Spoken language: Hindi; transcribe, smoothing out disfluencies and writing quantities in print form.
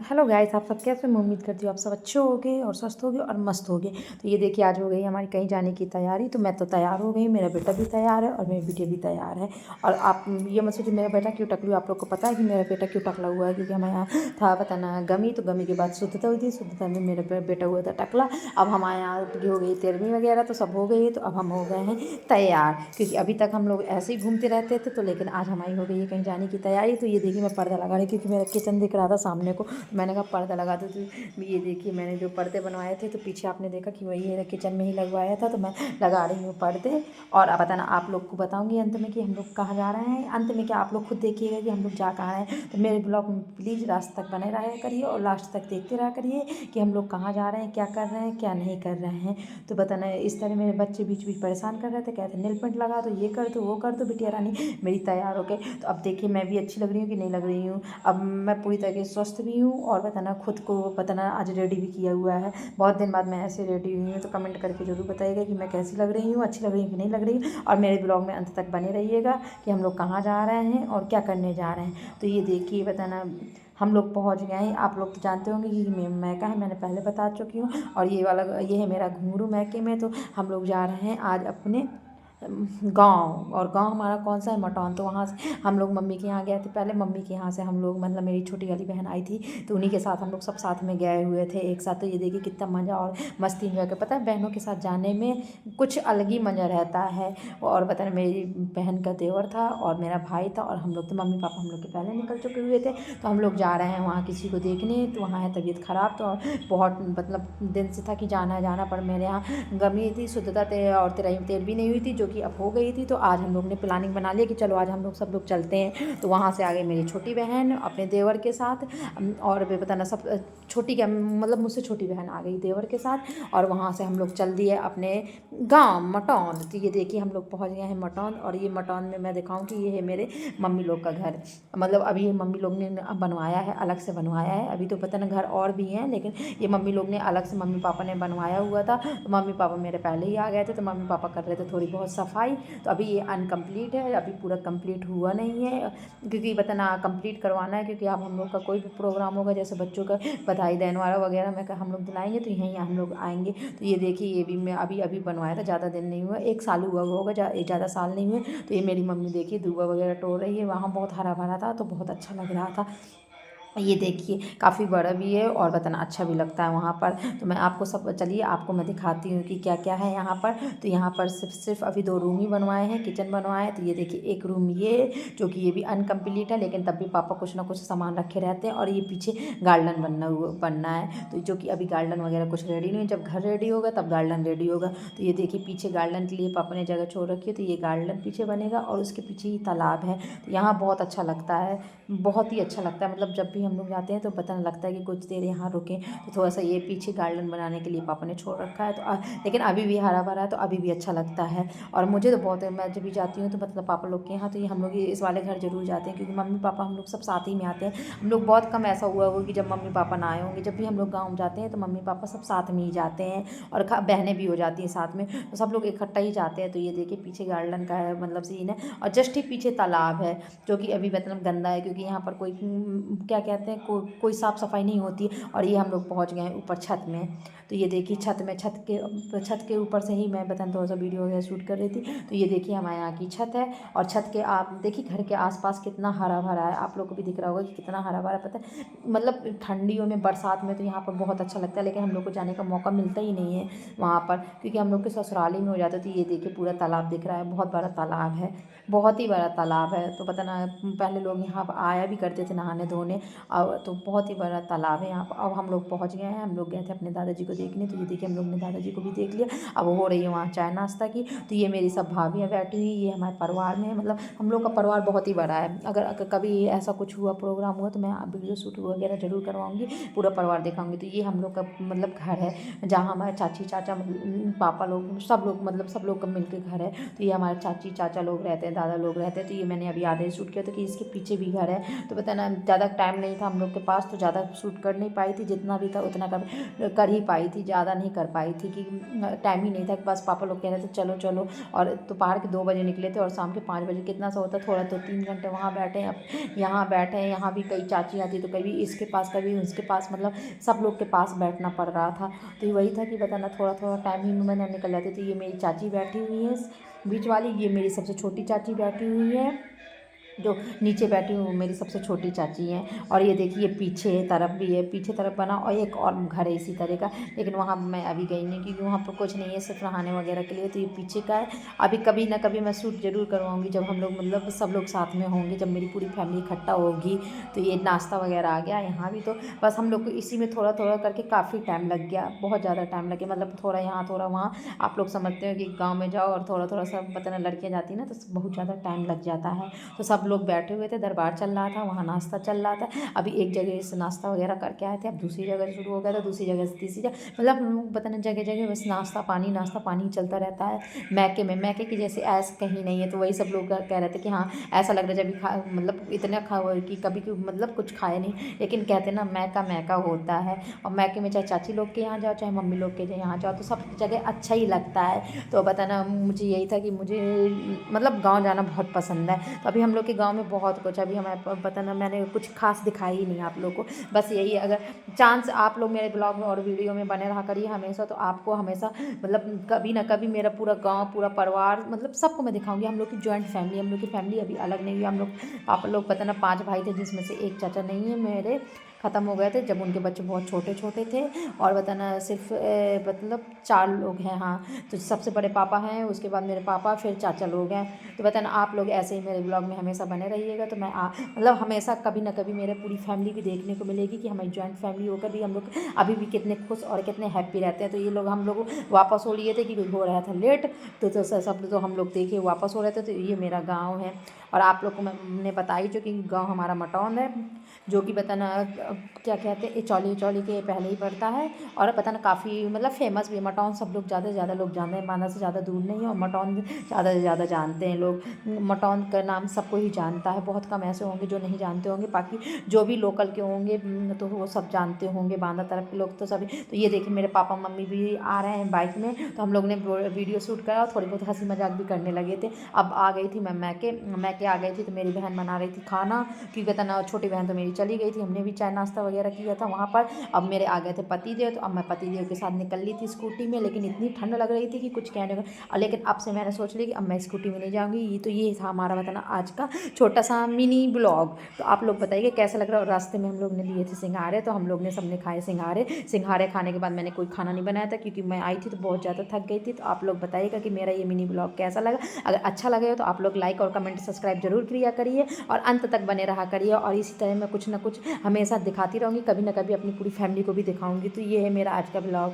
हेलो गाइस, आप सब कैसे हैं? मैं उम्मीद करती हूँ आप सब अच्छे होगे और स्वस्थ होगे और मस्त होगे। तो ये देखिए आज हो गई हमारी कहीं जाने की तैयारी। तो मैं तो तैयार हो गई, मेरा बेटा भी तैयार है और मेरी बेटी भी तैयार है। और आप ये मत सोचिए मेरा बेटा क्यों टकलू। आप लोग को पता है कि मेरा बेटा क्यों टकला हुआ है? क्योंकि हमारे यहाँ था बताना गमी, तो गमी के बाद शुद्धता हुई थी, शुद्धता में मेरा बेटा हुआ था टकला। अब हमारे यहाँ हो गई 13वीं वगैरह, तो सब हो गई है। तो अब हम हो गए हैं तैयार, क्योंकि अभी तक हम लोग ऐसे ही घूमते रहते थे। तो लेकिन आज हमारी हो गई है कहीं जाने की तैयारी। तो ये देखिए मैं पर्दा लगा रही, क्योंकि मेरा किचन दिख रहा था सामने को। मैंने कहा पर्दा लगा दो। तो ये देखिए मैंने जो पर्दे बनवाए थे, तो पीछे आपने देखा कि वही है किचन में ही लगवाया था। तो मैं लगा रही हूँ पर्दे। और अब बताना आप लोग को बताऊंगी अंत में कि हम लोग कहाँ जा रहे हैं। अंत में क्या आप लोग खुद देखिएगा कि हम लोग जा कहाँ रहे हैं। तो मेरे ब्लॉग में प्लीज़ लास्ट तक बने रहा करिए और लास्ट तक देखते रहा करिए कि हम लोग कहाँ जा रहे हैं, क्या कर रहे हैं, क्या नहीं कर रहे हैं। तो बताना इस तरह मेरे बच्चे बीच बीच परेशान कर रहे थे, कहते नेल पेंट लगा दो, ये कर दो, वो कर दो। बिटिया रानी मेरी तैयार हो गई। तो अब देखिए मैं भी अच्छी लग रही हूँ कि नहीं लग रही हूँ। अब मैं पूरी तरीके से स्वस्थ भी हूँ और बताना खुद को बताना आज रेडी भी किया हुआ है। बहुत दिन बाद मैं ऐसे रेडी हुई हूँ। तो कमेंट करके जरूर बताइएगा कि मैं कैसी लग रही हूँ, अच्छी लग रही हूँ कि नहीं लग रही हूँ। और मेरे ब्लॉग में अंत तक बने रहिएगा कि हम लोग कहाँ जा रहे हैं और क्या करने जा रहे हैं। तो ये देखिए बताना हम लोग पहुँच गए हैं। आप लोग तो जानते होंगे कि मैका है, मैंने पहले बता चुकी हूँ। और ये वाला ये है मेरा घुंघरू मैके में। तो हम लोग जा रहे हैं आज अपने गाँव। और गाँव हमारा कौन सा है? मटौन। तो वहाँ से हम लोग मम्मी के यहाँ गए थे। पहले मम्मी के यहाँ से हम लोग मतलब मेरी छोटी वाली बहन आई थी, तो उन्हीं के साथ हम लोग सब साथ में गए हुए थे एक साथ। तो ये देखिए कितना मज़ा और मस्ती इन्जॉय कर। पता है बहनों के साथ जाने में कुछ अलग ही मज़ा रहता है। और पता नहीं मेरी बहन का देवर था और मेरा भाई था और हम लोग तो मम्मी पापा हम लोग के पहले निकल चुके हुए थे। तो हम लोग जा रहे हैं वहाँ किसी को देखने। तो वहाँ है तबीयत ख़राब, तो बहुत मतलब दिन से था कि जाना है जाना, पर मेरे यहाँ गमी थी, शुद्धता और तेल भी नहीं हुई थी, जो कि अब हो गई थी। तो आज हम लोग ने प्लानिंग बना लिया कि चलो आज हम लोग सब लोग चलते हैं। तो वहाँ से आ गई मेरी छोटी बहन अपने देवर के साथ। और वे बताना सब छोटी क्या मतलब मुझसे छोटी बहन आ गई देवर के साथ। और वहाँ से हम लोग चल दिए अपने गांव मटौन। तो ये देखिए हम लोग पहुँच गए हैं मटौन। और ये मटौन में मैं दिखाऊं कि ये है मेरे मम्मी लोग का घर। मतलब अभी मम्मी लोग ने बनवाया है, अलग से बनवाया है। अभी तो पता ना घर और भी हैं, लेकिन ये मम्मी लोग ने अलग से मम्मी पापा ने बनवाया हुआ था। तो मम्मी पापा मेरे पहले ही आ गए थे, तो मम्मी पापा कर रहे थे थोड़ी बहुत सफाई। तो अभी ये अनकम्प्लीट है, अभी पूरा कंप्लीट हुआ नहीं है, क्योंकि बताना कंप्लीट करवाना है। क्योंकि अब हम लोग का कोई भी प्रोग्राम होगा, जैसे बच्चों का बधाई देने वाला वगैरह में हम लोग दिलाएंगे, तो यहीं हम लोग आएंगे। तो ये देखिए ये भी मैं अभी अभी बनवाया था, ज़्यादा दिन नहीं हुआ, 1 साल हुआ होगा, ज़्यादा साल नहीं हुए। तो ये मेरी मम्मी देखिए दूबा वगैरह तोड़ रही है। वहाँ बहुत हरा भरा था, तो बहुत अच्छा लग रहा था। ये देखिए काफ़ी बड़ा भी है और बताना अच्छा भी लगता है वहाँ पर। तो मैं आपको सब चलिए आपको मैं दिखाती हूँ कि क्या क्या है यहाँ पर। तो यहाँ पर सिर्फ अभी 2 रूम ही बनवाए हैं, किचन बनवाए हैं। तो ये देखिए एक रूम ये जो कि ये भी अनकम्प्लीट है, लेकिन तब भी पापा कुछ ना कुछ सामान रखे रहते हैं। और ये पीछे गार्डन बनना है, तो जो कि अभी गार्डन वगैरह कुछ रेडी नहीं है। जब घर रेडी होगा तब गार्डन रेडी होगा। तो ये देखिए पीछे गार्डन के लिए पापा ने जगह छोड़ रखी है, तो ये गार्डन पीछे बनेगा और उसके पीछे ही तालाब है। तो यहाँ बहुत अच्छा लगता है, बहुत ही अच्छा लगता है। मतलब जब भी हम लोग जाते हैं तो पता लगता है कि कुछ देर यहाँ रुकें। तो थोड़ा सा ये पीछे गार्डन बनाने के लिए पापा ने छोड़ रखा है। तो लेकिन अभी भी हरा भरा है, तो अभी भी अच्छा लगता है। और मुझे तो बहुत मैं जब भी जाती हूँ तो मतलब पापा लोग के यहाँ, तो ये हम लोग इस वाले घर जरूर जाते हैं, क्योंकि मम्मी पापा हम लोग सब साथ ही में आते हैं। हम लोग बहुत कम ऐसा हुआ होगा कि जब मम्मी पापा ना आए होंगे। जब भी हम लोग गाँव जाते हैं तो मम्मी पापा सब साथ में ही जाते हैं, और बहनें भी हो जाती हैं साथ में, तो सब लोग इकट्ठा ही जाते हैं। तो ये देखिए पीछे गार्डन का है मतलब सीन है, और जस्ट ही पीछे तालाब है, जो कि अभी मतलब गंदा है, क्योंकि यहाँ पर कोई क्या कहते हैं कोई साफ़ सफाई नहीं होती। और ये हम लोग पहुँच गए हैं ऊपर छत में। तो ये देखिए छत के ऊपर से ही मैं बताऊँ थोड़ा सा वीडियो वगैरह शूट कर रही थी। तो ये देखिए हमारे यहाँ की छत है, और छत के आप देखिए घर के आसपास कितना हरा भरा है। आप लोग को भी दिख रहा होगा कि कितना हरा भरा, पता है मतलब ठंडियों में बरसात में तो यहाँ पर बहुत अच्छा लगता है, लेकिन हम लोग को जाने का मौका मिलता ही नहीं है वहाँ पर, क्योंकि हम लोग के ससुराली में हो जाता है। तो ये देखिए पूरा तालाब दिख रहा है, बहुत बड़ा तालाब है, बहुत ही बड़ा तालाब है। तो पता ना पहले लोग यहाँ पर आया भी करते थे नहाने धोने। अब तो बहुत ही बड़ा तालाब है यहाँ पर। अब हम लोग पहुँच गए हैं, हम लोग गए थे अपने दादाजी को देखने। तो ये देखिए हम लोग ने दादाजी को भी देख लिया। अब हो रही है वहाँ चाय नाश्ता की। तो ये मेरी सब भाभियाँ बैठी हुई, ये हमारे परिवार में है, मतलब हम लोग का परिवार बहुत ही बड़ा है। अगर कभी ऐसा कुछ हुआ प्रोग्राम हुआ तो मैं वीडियो शूट वगैरह जरूर करवाऊँगी, पूरा परिवार दिखाऊँगी। तो ये हम लोग का मतलब घर है, जहाँ हमारे चाची चाचा पापा लोग सब लोग मतलब सब लोग का मिलकर घर है। तो ये हमारे चाची चाचा लोग रहते हैं, दादा लोग रहते हैं। तो ये मैंने अभी आधे शूट किया था कि इसके पीछे भी घर है। तो पता ना ज़्यादा टाइम नहीं नहीं था हम लोग के पास, तो ज़्यादा शूट कर नहीं पाई थी, जितना भी था उतना कर ही पाई थी, ज़्यादा नहीं कर पाई थी कि टाइम ही नहीं था। बस पापा लोग कह रहे थे चलो चलो, और दोपहर के 2 बजे निकले थे और शाम के 5 बजे कितना सा होता, थोड़ा तो 3 घंटे वहाँ बैठे, अब यहाँ बैठे हैं। यहाँ भी कई चाची आती तो कभी इसके पास कभी उसके पास, मतलब सब लोग के पास बैठना पड़ रहा था। तो वही था कि बताना थोड़ा थोड़ा टाइम ही में ना निकल जाती थी। ये मेरी चाची बैठी हुई है बीच वाली, ये मेरी सबसे छोटी चाची बैठी हुई है, जो नीचे बैठी हूँ वो मेरी सबसे छोटी चाची हैं। और ये देखिए पीछे तरफ भी है, पीछे तरफ बना और एक और घर है इसी तरह का, लेकिन वहाँ मैं अभी गई नहीं क्योंकि वहाँ पर कुछ नहीं है, सिर्फ नहाने वगैरह के लिए। तो ये पीछे का है। अभी कभी ना कभी मैं शूट जरूर करवाऊँगी जब हम लोग, मतलब सब लोग साथ में होंगे, जब मेरी पूरी फैमिली इकट्ठा होगी। तो ये नाश्ता वगैरह आ गया यहाँ भी, तो बस हम लोग को इसी में थोड़ा थोड़ा करके काफ़ी टाइम लग गया, बहुत ज़्यादा टाइम लग गया, मतलब थोड़ा यहाँ थोड़ा वहाँ। आप लोग समझते हो कि गाँव में जाओ और थोड़ा थोड़ा सा पता ना लड़कियाँ जाती ना, तो बहुत ज़्यादा टाइम लग जाता है। तो सब लोग बैठे हुए थे, दरबार चल रहा था, वहाँ नाश्ता चल रहा था। अभी एक जगह से नाश्ता वगैरह करके आए थे, अब दूसरी जगह से शुरू हो गया था, दूसरी जगह से तीसरी जगह, मतलब हम लोग पता नहीं जगह जगह बस नाश्ता पानी चलता रहता है। मैके की जैसे ऐस कहीं नहीं है। तो वही सब लोग कह रहे थे कि हाँ ऐसा लग रहा है जब खा, मतलब इतना खा हुआ कि कभी मतलब कुछ खाए नहीं, लेकिन कहते ना मैका होता है। और मैके में चाहे चाची लोग के यहाँ जाओ चाहे मम्मी लोग के यहाँ जाओ, तो सब जगह अच्छा ही लगता है। तो बताना मुझे यही था कि मुझे मतलब गाँव जाना बहुत पसंद है। तो अभी हम लोग के गाँव में बहुत कुछ, अभी हमें पता ना, मैंने कुछ खास दिखाई ही नहीं आप लोग को। बस यही है, अगर चांस आप लोग मेरे ब्लॉग में और वीडियो में बने रहा करिए हमेशा, तो आपको हमेशा मतलब कभी ना कभी मेरा पूरा गांव, पूरा परिवार, मतलब सबको मैं दिखाऊंगी। हम लोग की जॉइंट फैमिली, हम लोग की फैमिली अभी अलग नहीं हुई। हम लोग पापा लोग पता ना 5 भाई थे, जिसमें से एक चाचा नहीं है मेरे, ख़त्म हो गए थे जब उनके बच्चे बहुत छोटे छोटे थे। और बताना सिर्फ मतलब 4 लोग हैं। हाँ, तो सबसे बड़े पापा हैं, उसके बाद मेरे पापा, फिर चाचा लोग हैं। तो बताना आप लोग ऐसे ही मेरे ब्लॉग में हमेशा बने रहिएगा। तो मैं मतलब हमेशा कभी ना कभी मेरे पूरी फैमिली भी देखने को मिलेगी कि हमारी जॉइंट फैमिली होकर भी हम लोग अभी भी कितने खुश और कितने हैप्पी रहते हैं। तो ये लोग हम लोग वापस हो लिए थे कि हो रहा था लेट, तो सब तो हम लोग देखे वापस हो रहे थे। तो ये मेरा गाँव है। और आप लोग को मैंने बताई जो कि गाँव हमारा मटौंद है, जो कि बताना क्या कहते हैं इचौली के पहले ही पड़ता है। और बताना काफ़ी मतलब फेमस भी है मटौंद, सब लोग ज़्यादा से ज़्यादा लोग जानते हैं, बांदा से ज़्यादा दूर नहीं है और मटौंद ज़्यादा से ज़्यादा जानते हैं लोग। मटौंद का नाम सबको ही जानता है, बहुत कम ऐसे होंगे जो नहीं जानते होंगे, बाकी जो भी लोकल के होंगे तो वो सब जानते होंगे, बांदा तरफ के लोग तो सभी। तो ये देखिए मेरे पापा मम्मी भी आ रहे हैं बाइक में, तो हम लोग ने वीडियो शूट करा और थोड़ी बहुत हंसी मजाक भी करने लगे थे। अब आ गई थी मैं मैके आ गई थी, तो मेरी बहन बना रही थी खाना, क्योंकि बताना छोटी बहन तो मेरी चली गई थी, हमने भी चाय नाश्ता वगैरह किया था वहाँ पर। अब मेरे आ गए थे पतिदेव, तो अब मैं पतिदेव के साथ निकल ली थी स्कूटी में, लेकिन इतनी ठंड लग रही थी कि कुछ कहने का। लेकिन अब से मैंने सोच लिया कि अब मैं स्कूटी में नहीं जाऊँगी। तो ये था हमारा बताना आज का छोटा सा मिनी ब्लॉग। तो आप लोग बताइए कैसा लग रहा है। और रास्ते में हम लोग ने लिए थे सिंघारे, तो हम लोग ने सबने खाए सिंघारे खाने के बाद मैंने कोई खाना नहीं बनाया था, क्योंकि मैं आई थी तो बहुत ज़्यादा थक गई थी। तो आप लोग बताइएगा कि मेरा ये मिनी ब्लॉग कैसा लगा। अगर अच्छा लगे तो आप लोग लाइक और कमेंट सब्सक्राइब जरूर किया करिए और अंत तक बने रहा करिए। और इसी तरह मैं कुछ ना कुछ हमेशा दिखाती रहूँगी, कभी ना कभी अपनी पूरी फैमिली को भी दिखाऊँगी। तो ये है मेरा आज का ब्लॉग।